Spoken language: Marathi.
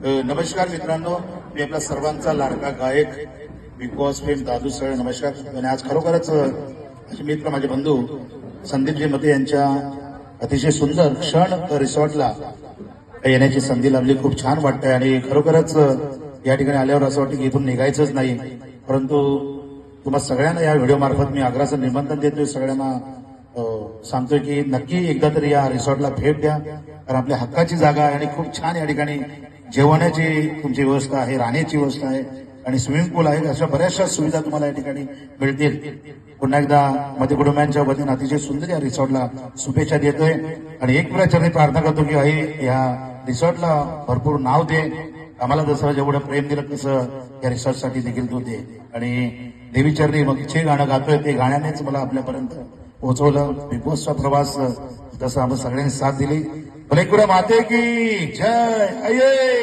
नमस्कार मित्रांनो, मी आपला सर्वांचा लाडका गायक बिग बॉस फेम दादू सर. नमस्कार. आणि आज खरोखरच माझे मित्र, माझे बंधू संदीपजी मते यांच्या अतिशय सुंदर क्षण रिसॉर्टला येण्याची संधी लाभली. खूप छान वाटतंय आणि खरोखरच या ठिकाणी आल्यावर असं वाटतं की इथून निघायचंच नाही. परंतु तुम्हा सगळ्यांना या व्हिडिओ मार्फत मी आग्रहाचं निमंत्रण देतोय, सगळ्यांना सांगतोय की नक्की एकदा तरी या रिसॉर्टला भेट द्या, कारण आपल्या हक्काची जागा आहे आणि खूप छान या ठिकाणी जेवणाची तुमची व्यवस्था आहे, राहण्याची व्यवस्था आहे आणि स्विमिंग पूल आहे. अशा बऱ्याचशा सुविधा तुम्हाला या ठिकाणी मिळतील. पुन्हा एकदा मध्य कुटुंबांच्या वतीने अतिशय सुंदर या रिसॉर्टला शुभेच्छा देतोय आणि एक प्रचंड प्रार्थना करतो की आई या रिसॉर्टला भरपूर नाव दे. आम्हाला जसं जेवढं प्रेम दिलं तसं या रिसॉर्टसाठी देखील तू दे. आणि देवीचरणी मग जे गाणं गातोय ते गाण्यानेच मला आपल्यापर्यंत पोहोचवलं. बिग बॉसचा प्रवास तसं आम्ही सगळ्यांनी साथ दिली. भले माते की जय.